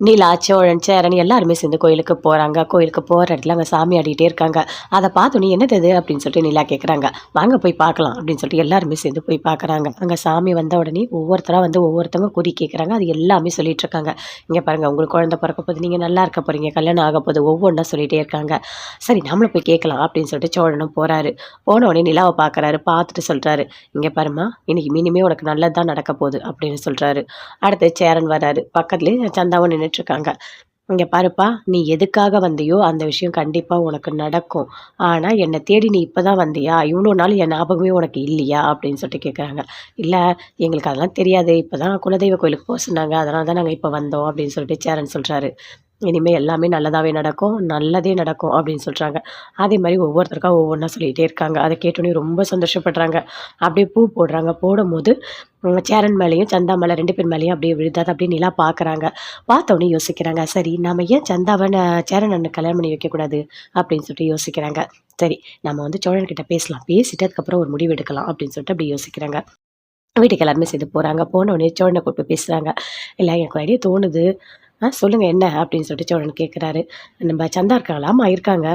நீலா, சோழன், சேரன் எல்லாருமே சேர்ந்து கோயிலுக்கு போறாங்க. கோயிலுக்கு போற இடத்துல அங்க சாமி ஆடிட்டே இருக்காங்க. அத பார்த்தோனே "என்னது அது?" அப்படின்னு சொல்லிட்டு நிலா கேட்குறாங்க. "வாங்க போய் பார்க்கலாம்" அப்படின்னு சொல்லிட்டு எல்லாருமே சேர்ந்து போய் பார்க்குறாங்க. அங்க சாமி வந்த உடனே ஒவ்வொருத்தரா வந்து ஒவ்வொருத்தவங்க குறி கேட்குறாங்க. அது எல்லாமே சொல்லிட்டு இருக்காங்க. "இங்க பாருங்க உங்களுக்கு குழந்தை பொறக்க போகுது, நீங்க நல்லா இருக்க போறீங்க, கல்யாணம் ஆக போகுது" ஒவ்வொன்னா சொல்லிட்டே இருக்காங்க. சரி நம்மளும் போய் கேட்கலாம் அப்படின்னு சொல்லிட்டு சோழனும் போறாரு. போன உடனே நிலாவ பார்க்குறாரு. பார்த்துட்டு சொல்றாரு, "இங்க பாரும்மா, இன்னைக்கு இனிமே உனக்கு நல்லது தான் நடக்க போகுது" அப்படின்னு சொல்றாரு. அடுத்து சேரன் வராரு. பக்கத்துலயே சந்தாவும் நின்னுட்டுருக்காங்க. "இங்க பாருப்பா, நீ எதுக்காக வந்தியோ அந்த விஷயம் கண்டிப்பா உனக்கு நடக்கும். ஆனா என்ன தேடி நீ இப்ப தான் வந்தியா? இவ்ளோ நாள் என் ஞாபகமே உனக்கு இல்லையா?" அப்படின்னு சொல்லிட்டு கேட்குறாங்க. "இல்ல, எங்களுக்கு அதெல்லாம் தெரியாது. இப்ப தான் குலதெய்வ கோயிலுக்கு சொன்னாங்க. அதனால தான் நாங்க இப்ப வந்தோம்" அப்படின்னு சொல்லிட்டு சேரன் சொல்றாரு. "இனிமே எல்லாமே நல்லதாவே நடக்கும். நல்லதே நடக்கும்" அப்படின்னு சொல்றாங்க. அதே மாரி ஒவ்வொருத்தருக்கா ஒவ்வொன்னா சொல்லிட்டே இருக்காங்க. அத கேட்டோனே ரொம்ப சந்தோஷப்படுறாங்க. அப்படியே பூ போடுறாங்க. போடும்போது சேரன் மேலயும், சந்தா மேல 2 பேர் மேலயும் அப்படியே விழுது. அத அப்படியே நிலா பார்க்குறாங்க. பார்த்தோனே யோசிக்கிறாங்க. சரி நாம ஏன் சந்தாவ சேரன் அண்ணனுக்கு கல்யாணம் பண்ணி வைக்கக்கூடாது? அப்படின்னு சொல்லிட்டு யோசிக்கிறாங்க. சரி நம்ம வந்து சோழன் கிட்ட பேசலாம். பேசிட்டு அதுக்கப்புறம் ஒரு முடிவு எடுக்கலாம் அப்படின்னு சொல்லிட்டு அப்படி யோசிக்கிறாங்க. வீட்டுக்கு எல்லாருமே சேர்ந்து போறாங்க. போனோனே சோழன கூப்பிட்டு பேசுறாங்க. "இல்ல எனக்கு ஒரு ஐடியா தோணுது." சொல்லுங்க என்ன?" அப்படின்னு சொல்லிட்டு சோழன் கேட்குறாரு. "நம்ப சந்தா இருக்காங்களா?" "ஆமா இருக்காங்க.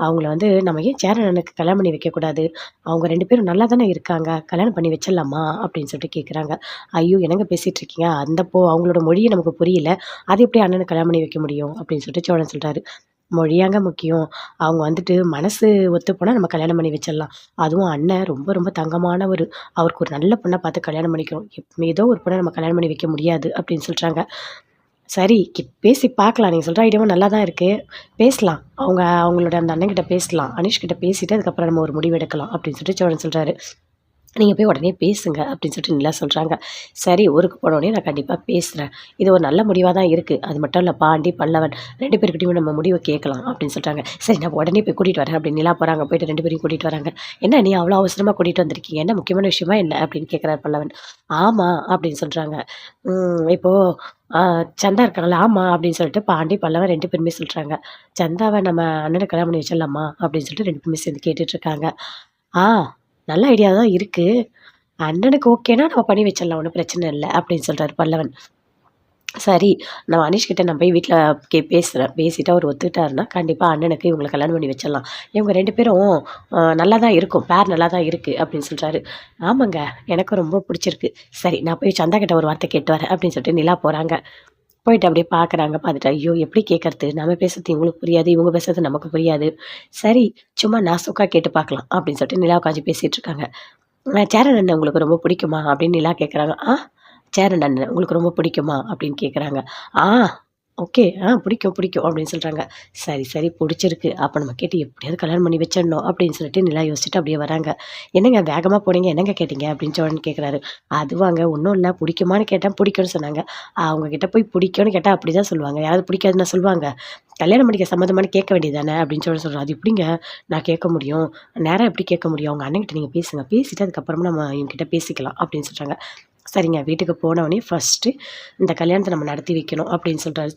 அவங்கள வந்து நம்ம ஏன் சேரன் அண்ணனுக்கு கல்யாணம் பண்ணி வைக்கக்கூடாது? அவங்க 2 பேரும் நல்லா தானே இருக்காங்க. கல்யாணம் பண்ணி வச்சிடலாமா?" அப்படின்னு சொல்லிட்டு கேட்குறாங்க. "ஐயோ! என்னங்க பேசிட்டு இருக்கீங்க? அந்த அவங்களோட மொழியே நமக்கு புரியல. அது எப்படி அண்ணனுக்கு கல்யாணம் பண்ணி வைக்க முடியும்?" அப்படின்னு சொல்லிட்டு சோழன் சொல்றாரு. "மொழியாங்க முக்கியம். அவங்க வந்துட்டு மனசு ஒத்து போனா நம்ம கல்யாணம் பண்ணி வச்சிடலாம். அதுவும் அண்ணன் ரொம்ப ரொம்ப தங்கமானவரு. அவருக்கு ஒரு நல்ல பொண்ண பார்த்து கல்யாணம் பண்ணிக்கிறோம். ஏதோ ஒரு பொண்ண நம்ம கல்யாணம் பண்ணி வைக்க முடியாது." அப்படின்னு சொல்றாங்க. சரி பேசி பார்க்கலாம். நீங்க சொல்ற ஐடியாவும் நல்லா தான் இருக்கு. பேசலாம். அவங்களோட அந்த அண்ணன்கிட்ட பேசலாம். அனிஷ் கிட்ட பேசிட்டு அதுக்கப்புறம் நம்ம ஒரு முடிவு எடுக்கலாம் அப்படின்னு சொல்லிட்டு சோழன் சொல்றாரு. "நீங்க போய் உடனே பேசுங்க" அப்படின்னு சொல்லிட்டு நிலா சொல்றாங்க. சரி ஊருக்கு போன உடனே நான் கண்டிப்பா பேசுறேன். இது ஒரு நல்ல முடிவா தான் இருக்கு. அது மட்டும் இல்ல பாண்டி, பல்லவன் 2 பேர்கிட்டயும் நம்ம முடிவ கேட்கலாம் அப்படின்னு சொல்றாங்க. சரி நான் உடனே போய் கூட்டிட்டு வரேன் அப்படின்னு நிலா போறாங்க. போயிட்டு 2 பேரையும் கூட்டிட்டு வராங்க. "என்ன நீ அவ்வளோ அவசரமா கூட்டிட்டு வந்திருக்கீங்க? என்ன முக்கியமான விஷயமா என்ன?" அப்படின்னு கேட்கிறார் பல்லவன். "ஆமா" அப்படின்னு சொல்றாங்க. இப்போ ஆ சந்தா இருக்காங்கல்ல, "ஆமா" அப்படின்னு சொல்லிட்டு பாண்டி, பல்லவன் 2 பேருமே சொல்றாங்க. "சந்தாவ நம்ம அண்ணனுக்கு கல்யாணம் பண்ணி வச்சிடலாமா?" அப்படின்னு சொல்லிட்டு 2 பேருமே சேர்ந்து கேட்டுட்டு இருக்காங்க. "ஆ நல்ல ஐடியா தான் இருக்கு. அண்ணனுக்கு ஓகேன்னா நம்ம பண்ணி வச்சிடலாம். ஒண்ணும் பிரச்சனை இல்ல" அப்படின்னு சொல்றாரு பல்லவன். சரி நான் அனீஷ் கிட்ட நான் போய் வீட்ல பேசுறேன். பேசிட்டு அவரு ஒத்துக்கிட்டாருன்னா, கண்டிப்பா அண்ணனுக்கு இவங்கள கல்யாணம் பண்ணி வச்சிடலாம். இவங்க 2 பேரும் நல்லா தான் இருக்கும். பேர் நல்லா தான் இருக்கு அப்படின்னு சொல்றாரு. "ஆமாங்க, எனக்கும் ரொம்ப புடிச்சிருக்கு. சரி நான் போய் சந்தா கிட்ட ஒரு வார்த்தை கேட்டு வரேன்" அப்படின்னு சொல்லிட்டு நிலா போறாங்க. போயிட்டு அப்படியே பார்க்குறாங்க. பார்த்துட்டு, ஐயோ! எப்படி கேட்கறது? நம்ம பேசுறது இவங்களுக்கு புரியாது. இவங்க பேசுறது நமக்கு புரியாது. சரி, சும்மா நாசூக்கா கேட்டு பார்க்கலாம். அப்படின்னு சொல்லிட்டு நிலா உட்காந்து பேசிட்டு இருக்காங்க. "சேரன் அண்ணன் உங்களுக்கு ரொம்ப பிடிக்குமா?" அப்படின்னு நிலா கேட்குறாங்க. சேரன் அண்ணன் உங்களுக்கு ரொம்ப பிடிக்குமா?" அப்படின்னு கேட்குறாங்க. "ஆ, ஓகே. பிடிக்கும், பிடிக்கும்" அப்படின்னு சொல்றாங்க. சரி, சரி புடிச்சிருக்கு. அப்ப நம்ம கேட்டு எப்படியாவது கல்யாணம் பண்ணி வச்சிடணும் அப்படின்னு சொல்லிட்டு நிலா யோசிச்சுட்டு அப்படியே வராங்க. "என்னங்க வேகமா போனீங்க, என்னங்க கேட்டீங்க?" அப்படின்னு சோழன் கேட்குறாரு. "அதுவாங்க ஒண்ணும் இல்ல. பிடிக்குமான்னு கேட்டேன், பிடிக்கும்னு சொன்னாங்க." அவங்க கிட்ட போய் பிடிக்கும்னு கேட்டா அப்படிதான் சொல்லுவாங்க. யாராவது பிடிக்காதுன்னா சொல்லுவாங்க? கல்யாணம் பண்ணிக்க சம்மதமான்னு கேட்க வேண்டியது தானே அப்படின்னு சோழன் சொல்றாரு. "அது எப்படிங்க நான் கேட்க முடியும்? நேரா எப்படி கேட்க முடியும்? உங்க அண்ணன்கிட்ட நீங்க பேசுங்க. பேசிட்டு அதுக்கப்புறமா நம்ம இவங்ககிட்ட பேசிக்கலாம்" அப்படின்னு சொல்றாங்க. சரிங்க. வீட்டுக்கு போனவுனே ஃபர்ஸ்ட்டு இந்த கல்யாணத்த நம்ம நடத்தி வைக்கணும் அப்படின்னு சொல்றாரு